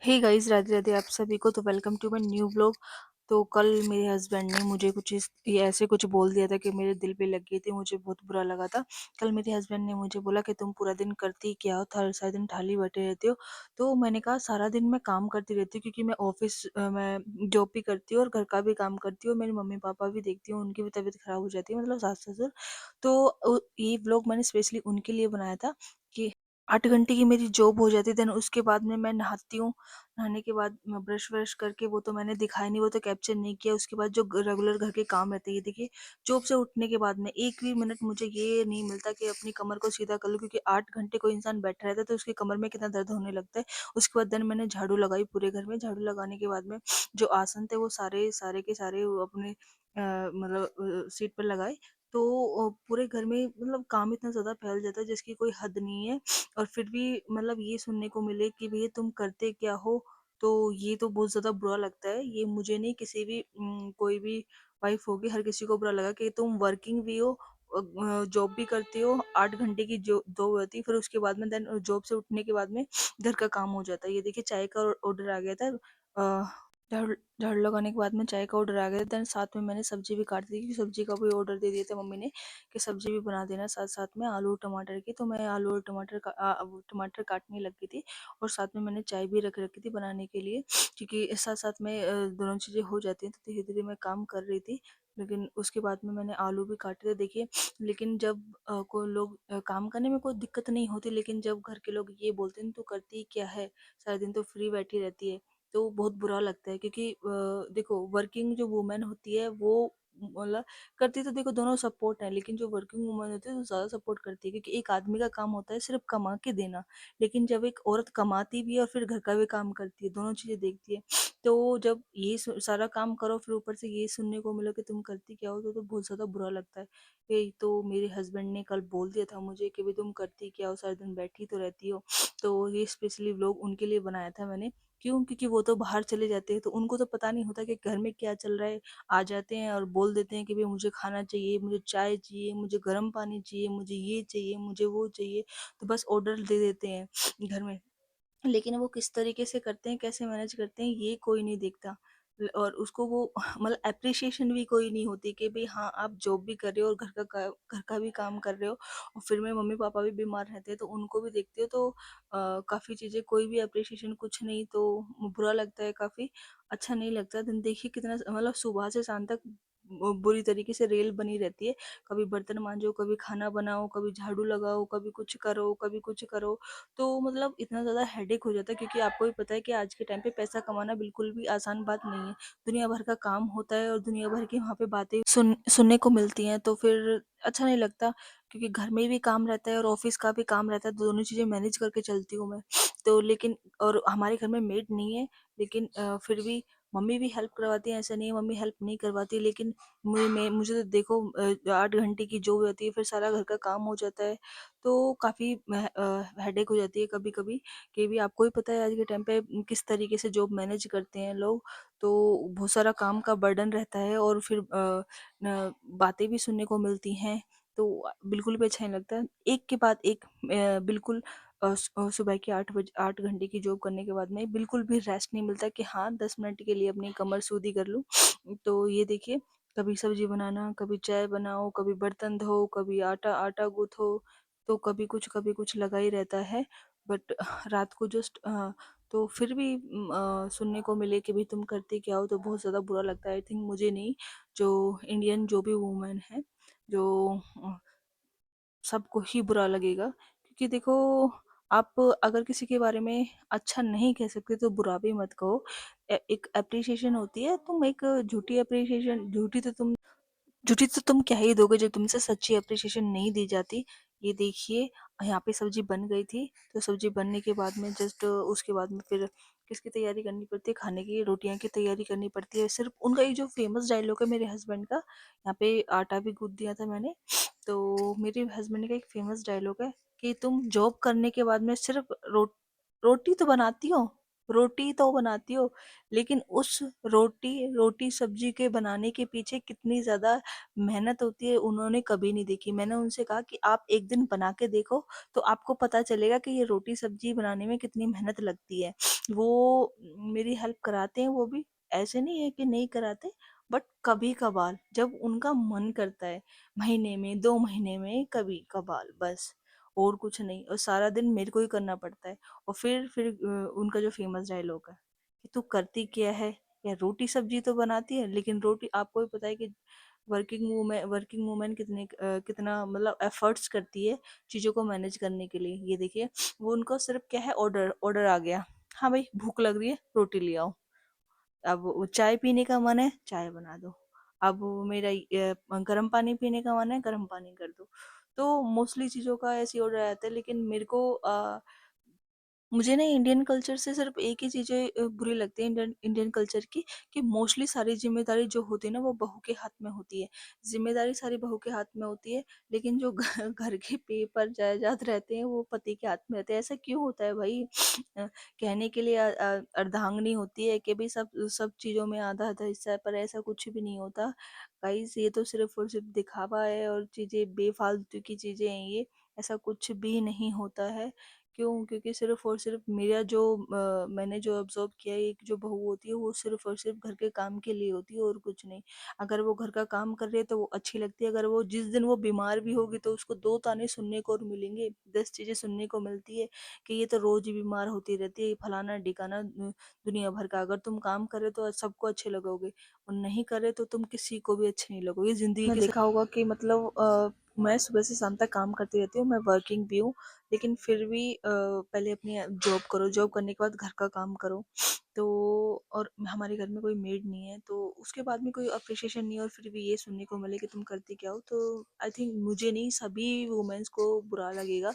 Hey guys, Radhe Radhe आप सभी को। तो welcome to my new vlog. तो कल मेरे हस्बैंड ने मुझे ये ऐसे कुछ बोल दिया था कि मेरे दिल पे लग गई थी। मुझे बहुत बुरा लगा था। कल मेरे हस्बैंड ने मुझे बोला कि तुम पूरा दिन करती क्या हो, सारा दिन खाली बैठे रहते हो। तो मैंने कहा सारा दिन मैं काम करती रहती हूँ, क्योंकि मैं जॉब भी करती हूँ और घर का भी काम करती हूँ। मेरे मम्मी पापा भी देखती हूँ, उनकी भी तबीयत खराब हो जाती है, मतलब सास ससुर। तो ये व्लॉग मैंने स्पेशली उनके लिए बनाया था कि 8 घंटे की मेरी जॉब हो जाती है। देन उसके बाद में मैं नहाती हूँ। नहाने के बाद ब्रश व्रश करके, वो तो मैंने दिखाया नहीं, वो तो कैप्चर नहीं किया। उसके बाद जो रेगुलर घर के काम रहते हैं, ये देखिए, जॉब से उठने के बाद में एक भी मिनट मुझे ये नहीं मिलता कि अपनी कमर को सीधा कर लूं, क्योंकि 8 घंटे कोई इंसान बैठा रहता है तो उसकी कमर में कितना दर्द होने लगता है। उसके बाद देन मैंने झाड़ू लगाई पूरे घर में। झाड़ू लगाने के बाद में जो आसन थे वो सारे सारे के सारे वो अपने मतलब सीट पर लगाए। तो पूरे घर में मतलब काम इतना ज्यादा फैल जाता है जिसकी कोई हद नहीं है। और फिर भी मतलब ये सुनने को मिले कि भैया तुम करते क्या हो, तो ये तो बहुत ज़्यादा बुरा लगता है। ये मुझे नहीं, किसी भी कोई भी वाइफ होगी, हर किसी को बुरा लगा कि तुम वर्किंग भी हो, जॉब भी करती हो। 8 घंटे की जो दो होती है, फिर उसके बाद में देन जॉब से उठने के बाद में घर का काम हो जाता है। ये देखिए, चाय का ऑर्डर आ गया था। अ, झाड़ू झाड़ू लगाने के बाद में चाय का ऑर्डर आ गया था। देन साथ में मैंने सब्जी भी काट दी, क्योंकि सब्जी का भी ऑर्डर दे दिया था मम्मी ने कि सब्जी भी बना देना साथ साथ में आलू टमाटर की। तो मैं आलू और वो टमाटर काटने लग गई थी। और साथ में मैंने चाय भी रख रखी थी बनाने के लिए, क्योंकि साथ साथ में दोनों चीज़ें हो जाती हैं। तो धीरे धीरे मैं काम कर रही थी। लेकिन उसके बाद में मैंने आलू भी काटे थे, देखिए। लेकिन जब कोई लोग काम करने में कोई दिक्कत नहीं होती, लेकिन जब घर के लोग ये बोलते हैं तू करती क्या है, सारा दिन तो फ्री बैठी रहती है, तो बहुत बुरा लगता है। क्योंकि देखो, वर्किंग जो वुमेन होती है वो मतलब करती तो देखो दोनों सपोर्ट है, लेकिन जो वर्किंग वुमन होती है वो ज़्यादा सपोर्ट करती है, क्योंकि एक आदमी का काम होता है सिर्फ कमा के देना। लेकिन जब एक औरत कमाती भी है और फिर घर का भी काम करती है, दोनों चीज़ें देखती है, तो जब सारा काम करो, फिर ऊपर से ये सुनने को मिला कि तुम करती क्या हो, तो बहुत ज़्यादा बुरा लगता है। यही तो मेरे हस्बैंड ने कल बोल दिया था मुझे कि भाई तुम करती क्या हो, सारा दिन बैठी तो रहती हो। तो ये स्पेशली व्लॉग उनके लिए बनाया था मैंने। क्यों? क्योंकि वो तो बाहर चले जाते हैं, तो उनको तो पता नहीं होता कि घर में क्या चल रहा है। आ जाते हैं और बोल देते हैं कि भाई मुझे खाना चाहिए, मुझे चाय चाहिए, मुझे गर्म पानी चाहिए, मुझे ये चाहिए, मुझे वो चाहिए। तो बस ऑर्डर दे देते हैं घर में। लेकिन वो किस तरीके से करते हैं, कैसे मैनेज करते हैं, ये कोई नहीं देखता। और उसको वो मतलब अप्रिसिएशन भी कोई नहीं होती कि भाई हाँ, आप जॉब भी कर रहे हो और घर का भी काम कर रहे हो। और फिर मेरे मम्मी पापा भी बीमार रहते हैं, तो उनको भी देखते हो, तो काफ़ी चीज़ें, कोई भी अप्रिसिएशन कुछ नहीं, तो बुरा लगता है काफ़ी। अच्छा नहीं लगता। दिन देखिए कितना मतलब सुबह से शाम तक बुरी तरीके से रेल बनी रहती है। कभी बर्तन मांजो, कभी खाना बनाओ, कभी झाड़ू लगाओ, कभी कुछ करो, कभी कुछ करो। तो मतलब इतना ज़्यादा हेडेक हो जाता है, क्योंकि आपको भी पता है कि आज के टाइम पे पैसा कमाना बिल्कुल भी आसान बात नहीं है। दुनिया भर का काम होता है और दुनिया भर की वहाँ पे बातें सुनने को मिलती हैं, तो फिर अच्छा नहीं लगता। क्योंकि घर में भी काम रहता है और ऑफिस का भी काम रहता है, तो दोनों चीज़ें मैनेज करके चलती हूँ मैं। तो लेकिन और हमारे घर में मेड नहीं है, लेकिन फिर भी मम्मी भी हेल्प करवाती है, ऐसा नहीं है मम्मी हेल्प नहीं करवाती। लेकिन मुझे तो देखो 8 घंटे की जॉब रहती है, फिर सारा घर का काम हो जाता है। तो काफ़ी हेडेक हो जाती है कभी कभी। कि भी आपको ही पता है आज के टाइम पे किस तरीके से जॉब मैनेज करते हैं लोग। तो बहुत सारा काम का बर्डन रहता है, और फिर बातें भी सुनने को मिलती हैं। तो बिल्कुल भी अच्छा नहीं लगता। एक के बाद एक बिल्कुल सुबह के 8 घंटे की जॉब करने के बाद में बिल्कुल भी रेस्ट नहीं मिलता कि हाँ 10 मिनट के लिए अपनी कमर सूदी कर लूँ। तो ये देखिए, कभी सब्जी बनाना, कभी चाय बनाओ, कभी बर्तन धो, कभी आटा आटा गूथो, तो कभी कुछ लगा ही रहता है। बट रात को जस्ट तो फिर भी सुनने को मिले कि भाई तुम करती क्या हो, तो बहुत ज़्यादा बुरा लगता है। आई थिंक मुझे नहीं, जो इंडियन जो भी वुमेन है, जो सबको ही बुरा लगेगा। क्योंकि देखो, आप अगर किसी के बारे में अच्छा नहीं कह सकते तो बुरा भी मत कहो। एक अप्रिसिएशन होती है, तुम एक झूठी अप्रिसिएशन, झूठी तो तुम क्या ही दोगे जब तुमसे सच्ची अप्रिसिएशन नहीं दी जाती। ये देखिए, यहाँ पे सब्जी बन गई थी। तो सब्जी बनने के बाद में जस्ट उसके बाद में फिर किसकी तैयारी करनी पड़ती है, खाने की, रोटियां की तैयारी करनी पड़ती है। सिर्फ उनका एक जो फेमस डायलॉग है मेरे हस्बैंड का, यहाँ पे आटा भी गूंथ दिया था मैंने। तो मेरे हस्बैंड का एक फेमस डायलॉग है कि तुम जॉब करने के बाद में सिर्फ रोटी तो बनाती हो, रोटी तो बनाती हो, लेकिन उस रोटी सब्जी के बनाने के पीछे कितनी ज़्यादा मेहनत होती है उन्होंने कभी नहीं देखी। मैंने उनसे कहा कि आप एक दिन बना के देखो, तो आपको पता चलेगा कि ये रोटी सब्जी बनाने में कितनी मेहनत लगती है। वो मेरी हेल्प कराते हैं वो भी, ऐसे नहीं है कि नहीं कराते, बट कभी कभार जब उनका मन करता है, महीने में 2 महीने में कभी कभार बस, और कुछ नहीं। और सारा दिन मेरे को ही करना पड़ता है। और फिर उनका जो फेमस डायलॉग है कि तू करती क्या है, या रोटी सब्जी तो बनाती है, लेकिन रोटी, आपको भी पता है कि वर्किंग वूमेन कितना मतलब एफर्ट्स करती है चीज़ों को मैनेज करने के लिए। ये देखिए, वो उनको सिर्फ क्या है, ऑर्डर ऑर्डर आ गया, हाँ भाई भूख लग रही है रोटी ले आओ। अब वो चाय पीने का मन है, चाय बना दो। अब वो मेरा गर्म पानी पीने का मन है, गर्म पानी कर दो। तो मोस्टली चीज़ों का ऐसे ऑर्डर आता है। लेकिन मेरे को मुझे ना इंडियन कल्चर से सिर्फ एक ही चीज़ें बुरी लगती है इंडियन इंडियन कल्चर की, कि मोस्टली सारी जिम्मेदारी जो होती है ना वो बहू के हाथ में होती है। जिम्मेदारी सारी बहू के हाथ में होती है, लेकिन जो घर के पेपर जायदाद रहते हैं वो पति के हाथ में रहते हैं। ऐसा क्यों होता है भाई? कहने के लिए अर्धांगिनी होती है कि भाई सब सब चीज़ों में आधा आधा हिस्सा है, पर ऐसा कुछ भी नहीं होता। गाइस, ये तो सिर्फ और सिर्फ दिखावा है, और चीज़ें बेफालतू की चीज़ें हैं ये। ऐसा कुछ भी नहीं होता है। क्यों? क्योंकि सिर्फ़ और सिर्फ़ मेरा जो मैंने जो ऑब्ज़र्व किया है, एक जो बहू होती है वो सिर्फ़ और सिर्फ़ घर के काम के लिए होती है और कुछ नहीं। अगर वो घर का काम कर रही है तो वो अच्छी लगती है, अगर वो जिस दिन वो बीमार भी होगी तो उसको 2 ताने सुनने को और मिलेंगे, 10 चीज़ें सुनने को मिलती है कि ये तो रोज़ ही बीमार होती रहती है, ये फलाना-ढिकाना दुनिया भर का। अगर तुम काम कर रहे हो तो सबको अच्छे लगोगे, और नहीं कर रहे तो तुम किसी को भी अच्छे नहीं लगोगे। ज़िंदगी में देखा होगा कि मतलब मैं सुबह से शाम तक काम करती रहती हूँ, मैं वर्किंग भी हूँ। लेकिन फिर भी पहले अपनी जॉब करो, जॉब करने के बाद घर का काम करो। तो और हमारे घर में कोई मेड नहीं है, तो उसके बाद में कोई अप्रिशिएशन नहीं है, और फिर भी ये सुनने को मिले कि तुम करती क्या हो, तो आई थिंक मुझे नहीं, सभी वुमेन्स को बुरा लगेगा।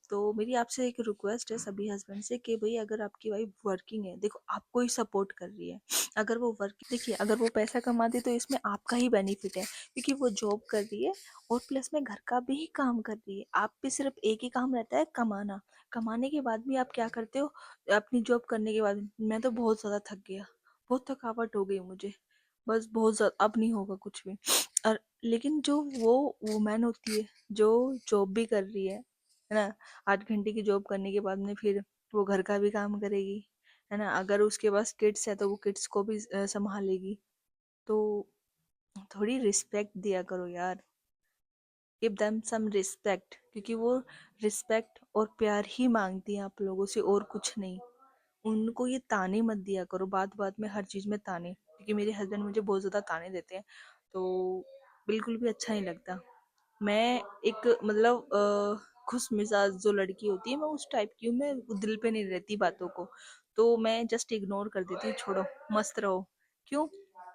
तो मेरी आपसे एक रिक्वेस्ट है सभी हस्बैंड से कि भाई अगर आपकी वाइफ वर्किंग है, देखो आपको ही सपोर्ट कर रही है। अगर वो वर्क देखिए, अगर वो पैसा कमाती तो इसमें आपका ही बेनिफिट है, क्योंकि वो जॉब कर रही है और प्लस में घर का भी काम कर रही है। आप पे सिर्फ एक ही काम रहता है, कमाना। कमाने के बाद भी आप क्या करते हो? अपनी जॉब करने के बाद, मैं तो बहुत ज़्यादा थक गया, बहुत थकावट हो गई मुझे, बस बहुत ज़्यादा, अब नहीं होगा कुछ भी। और लेकिन जो वो वुमेन होती है जो जॉब भी कर रही है ना, 8 घंटे की जॉब करने के बाद में फिर वो घर का भी काम करेगी, है ना। अगर उसके पास किड्स है तो वो किड्स को भी संभालेगी। तो थोड़ी रिस्पेक्ट दिया करो यार, गिव देम सम रिस्पेक्ट, क्योंकि वो रिस्पेक्ट और प्यार ही मांगती हैं आप लोगों से, और कुछ नहीं। उनको ये ताने मत दिया करो, बात बात में हर चीज़ में ताने, क्योंकि मेरे हस्बैंड मुझे बहुत ज़्यादा ताने देते हैं, तो बिल्कुल भी अच्छा नहीं लगता। मैं एक मतलब खुश मिजाज जो लड़की होती है, मैं उस टाइप की हूँ, मैं दिल पे नहीं रहती बातों को, तो मैं जस्ट इग्नोर कर देती हूँ, छोड़ो, मस्त रहो। क्यों?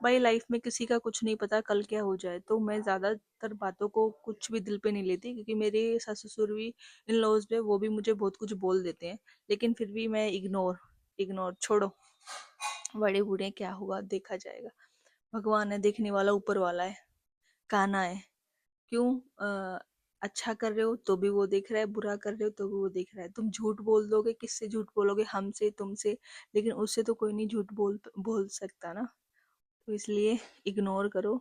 भाई लाइफ में किसी का कुछ नहीं पता कल क्या हो जाए, तो मैं ज़्यादातर बातों को कुछ भी दिल पे नहीं लेती, क्योंकि मेरे सास ससुर भी, इन लॉज में, वो भी मुझे बहुत कुछ बोल देते हैं, लेकिन फिर भी मैं इग्नोर इग्नोर छोड़ो, बड़े बूढ़े क्या हुआ, देखा जाएगा। भगवान है, देखने वाला ऊपर वाला है, काना है। क्यों? अच्छा कर रहे हो तो भी वो देख रहा है, बुरा कर रहे हो तो भी वो देख रहा है। तुम झूठ बोल दोगे, किससे झूठ बोलोगे? हमसे, तुमसे, लेकिन उससे तो कोई नहीं झूठ बोल बोल सकता ना। तो इसलिए इग्नोर करो,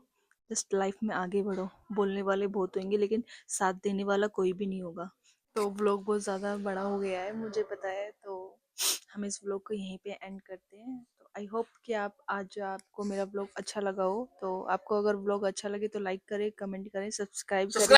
जस्ट लाइफ में आगे बढ़ो। बोलने वाले बहुत होंगे, लेकिन साथ देने वाला कोई भी नहीं होगा। तो व्लॉग बहुत ज़्यादा बड़ा हो गया है, मुझे पता है, तो हम इस व्लॉग को यहीं पे एंड करते हैं। तो आई होप कि आपको मेरा व्लॉग अच्छा लगा हो। तो आपको अगर व्लॉग अच्छा लगे तो लाइक करें, कमेंट करें, सब्सक्राइब करें।